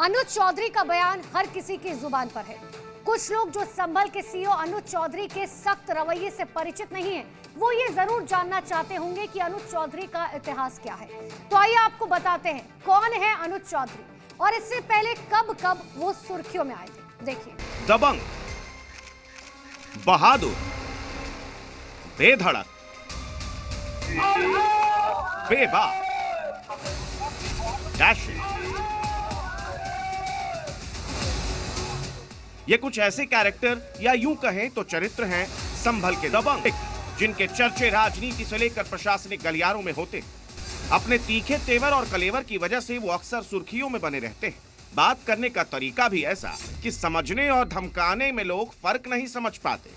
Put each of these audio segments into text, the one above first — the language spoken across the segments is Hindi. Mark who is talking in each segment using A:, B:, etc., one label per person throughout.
A: अनुज चौधरी का बयान हर किसी की जुबान पर है। कुछ लोग जो संभल के सीईओ अनुज चौधरी के सख्त रवैये से परिचित नहीं हैं, वो ये जरूर जानना चाहते होंगे कि अनुज चौधरी का इतिहास क्या है। तो आइए आपको बताते हैं कौन है अनुज चौधरी और इससे पहले कब कब वो सुर्खियों में आए थे। देखिए,
B: दबंग, बहादुर, बेधड़क, बेबाक, डैशिंग, ये कुछ ऐसे कैरेक्टर या यूं कहें तो चरित्र हैं संभल के दबंग, जिनके चर्चे राजनीति से लेकर प्रशासनिक गलियारों में होते हैं। अपने तीखे तेवर और कलेवर की वजह से वो अक्सर सुर्खियों में बने रहते हैं। बात करने का तरीका भी ऐसा कि समझने और धमकाने में लोग फर्क नहीं समझ पाते।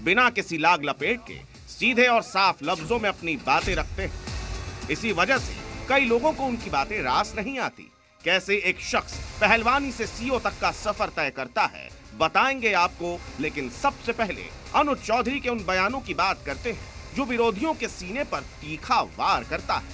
B: बिना किसी लाग लपेट के सीधे और साफ लफ्जों में अपनी बातें रखते हैं। इसी वजह से कई लोगों को उनकी बातें रास नहीं आती। कैसे एक शख्स पहलवानी से सीईओ तक का सफर तय करता है, बताएंगे आपको। लेकिन सबसे पहले अनुज चौधरी के उन बयानों की बात करते हैं जो विरोधियों के सीने पर तीखा वार करता है।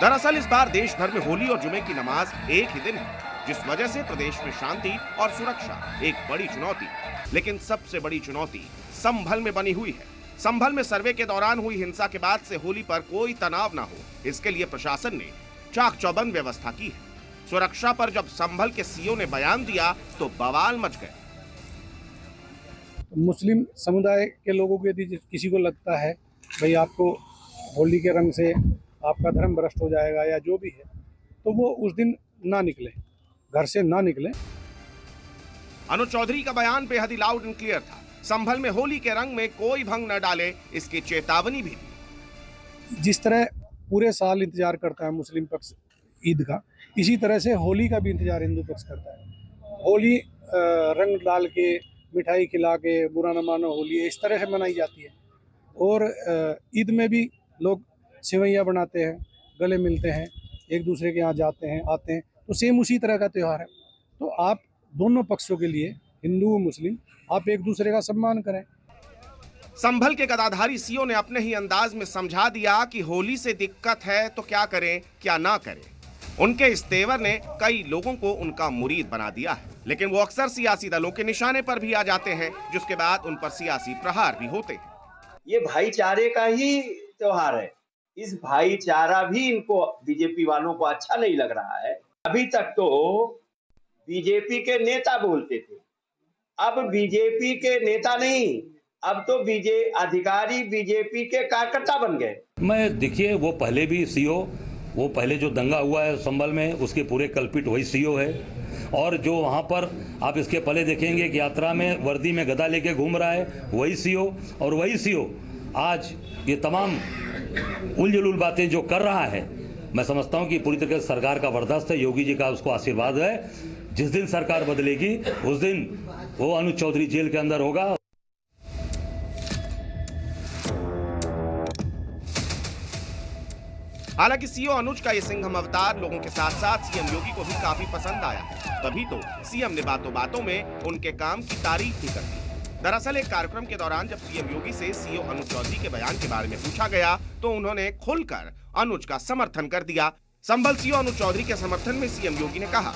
B: दरअसल इस बार देश भर में होली और जुमे की नमाज एक ही दिन है, जिस वजह से प्रदेश में शांति और सुरक्षा एक बड़ी चुनौती। लेकिन सबसे बड़ी चुनौती संभल में बनी हुई है। संभल में सर्वे के दौरान हुई हिंसा के बाद से होली पर कोई तनाव ना हो, इसके लिए प्रशासन ने चाक चौबंद व्यवस्था की है। सुरक्षा पर जब संभल के सीईओ ने बयान दिया तो बवाल मच गए।
C: मुस्लिम समुदाय के लोगों को यदि किसी को लगता है भाई आपको होली के रंग से आपका धर्म भ्रष्ट हो जाएगा या जो भी है, तो वो उस दिन ना निकले, घर से ना निकले।
B: अनुज चौधरी का बयान बेहद लाउड एंड क्लियर था। संभल में होली के रंग में कोई भंग न डाले, इसकी चेतावनी भी दी।
C: जिस तरह पूरे साल इंतजार करता है मुस्लिम पक्ष ईद का, इसी तरह से होली का भी इंतजार हिंदू पक्ष करता है। होली रंग डाल के, मिठाई खिला के, बुरा न मानो होली, इस तरह से मनाई जाती है। और ईद में भी लोग सेवैयाँ बनाते हैं, गले मिलते हैं, एक दूसरे के यहाँ जाते हैं, आते हैं, तो सेम उसी तरह का त्यौहार है। तो आप दोनों पक्षों के लिए, हिंदू मुस्लिम, आप एक दूसरे का सम्मान करें।
B: संभल के गदाधारी सीईओ ने अपने ही अंदाज में समझा दिया कि होली से दिक्कत है तो क्या करें क्या ना करें। उनके इस तेवर ने कई लोगों को उनका मुरीद बना दिया है। लेकिन वो अक्सर सियासी दलों के निशाने पर भी आ जाते हैं, जिसके बाद उन पर सियासी प्रहार भी होते हैं।
D: ये भाईचारे का ही त्योहार है। इस भाईचारा भी इनको, बीजेपी वालों को अच्छा नहीं लग रहा है। अभी तक तो बीजेपी के नेता बोलते थे, अब बीजेपी के नेता नहीं, अब तो अधिकारी बीजेपी के कार्यकर्ता बन गए।
E: मैं देखिए, वो पहले भी सीईओ, वो पहले जो दंगा हुआ है संभल में, उसके पूरे कल्पित वही सीईओ है। और जो वहाँ पर आप इसके पहले देखेंगे कि यात्रा में वर्दी में गदा लेके घूम रहा है, वही सीईओ। और वही सीईओ आज ये तमाम उलझुल बातें जो कर रहा है, मैं समझता हूँ कि पूरी तरह से सरकार का बर्दाश्त है। योगी जी का उसको आशीर्वाद है। जिस दिन सरकार बदलेगी उस दिन वो अनुज चौधरी जेल के अंदर होगा।
B: हालांकि सीईओ अनुज का ये सिंघम अवतार लोगों के साथ साथ सीएम योगी को भी काफी पसंद आया है। तभी तो सीएम ने बातों बातों में उनके काम की तारीफ भी कर दी। दरअसल एक कार्यक्रम के दौरान जब सीएम योगी से सीईओ अनुज चौधरी के बयान के बारे में पूछा गया तो उन्होंने खुलकर अनुज का समर्थन कर दिया। संभल सीईओ अनुज चौधरी के समर्थन में सीएम योगी ने कहा,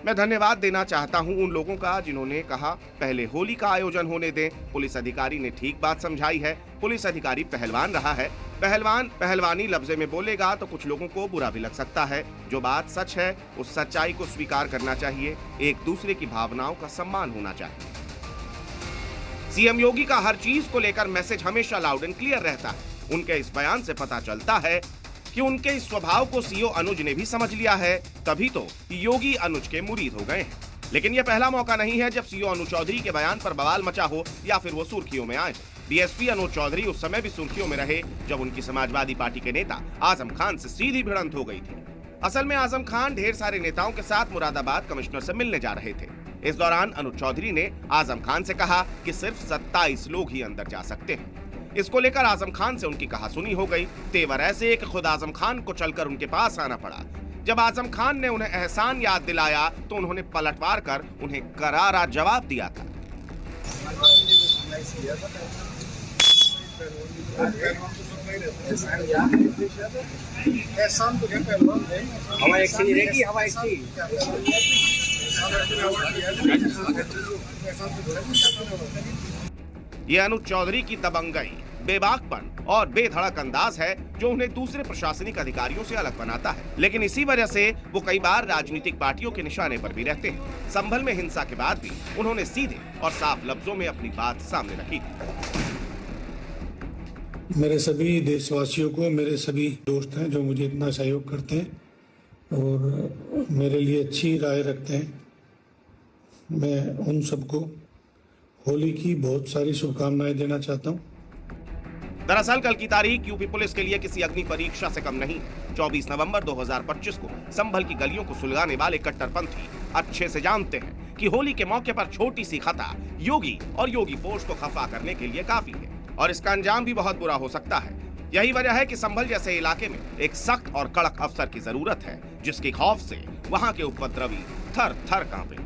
B: मैं धन्यवाद देना चाहता हूं उन लोगों का जिन्होंने कहा पहले होली का आयोजन होने दें। पुलिस अधिकारी ने ठीक बात समझाई है। पुलिस अधिकारी पहलवान रहा है। पहलवान पहलवानी लफ्ज़े में बोलेगा तो कुछ लोगों को बुरा भी लग सकता है। जो बात सच है उस सच्चाई को स्वीकार करना चाहिए। एक दूसरे की भावनाओं का सम्मान होना चाहिए। सीएम योगी का हर चीज को लेकर मैसेज हमेशा लाउड एंड क्लियर रहता है। उनके इस बयान से पता चलता है कि उनके इस स्वभाव को सीईओ अनुज ने भी समझ लिया है। तभी तो योगी अनुज के मुरीद हो गए हैं। लेकिन यह पहला मौका नहीं है जब सीईओ अनुज चौधरी के बयान पर बवाल मचा हो या फिर वो सुर्खियों में आए हो। डीएसपी अनुज चौधरी उस समय भी सुर्खियों में रहे जब उनकी समाजवादी पार्टी के नेता आजम खान से सीधी भिड़ंत हो गई थी। असल में आजम खान ढेर सारे नेताओं के साथ मुरादाबाद कमिश्नर से मिलने जा रहे थे। इस दौरान अनुज चौधरी ने आजम खान से कहा कि सिर्फ 27 लोग ही अंदर जा सकते हैं। इसको लेकर आजम खान से उनकी कहासुनी हो गई। तेवर ऐसे कि खुद आजम खान को चलकर उनके पास आना पड़ा। जब आजम खान ने उन्हें एहसान याद दिलाया तो उन्होंने पलटवार कर उन्हें करारा जवाब दिया था। ये अनुज चौधरी की दबंगई, बेबाकपन और बेधड़क अंदाज है जो उन्हें दूसरे प्रशासनिक अधिकारियों से अलग बनाता है। लेकिन इसी वजह से वो कई बार राजनीतिक पार्टियों के निशाने पर भी रहते हैं। संभल में हिंसा के बाद भी उन्होंने सीधे और साफ लफ्जों में अपनी बात सामने रखी।
C: मेरे सभी देशवासियों को, मेरे सभी दोस्त हैं जो मुझे इतना सहयोग करते हैं और मेरे लिए अच्छी राय रखते हैं, मैं उन सबको होली की बहुत सारी शुभकामनाएं देना चाहता हूं।
B: दरअसल कल की तारीख यूपी पुलिस के लिए किसी अग्नि परीक्षा से कम नहीं। 24 नवंबर 2025 को संभल की गलियों को सुलगाने वाले कट्टरपंथी अच्छे से जानते हैं कि होली के मौके पर छोटी सी खता योगी और योगी फोर्स को खफा करने के लिए काफी है और इसका अंजाम भी बहुत बुरा हो सकता है। यही वजह है कि संभल जैसे इलाके में एक सख्त और कड़क अफसर की जरूरत है जिसके खौफ से वहां के उपद्रवी थर थर कांपे।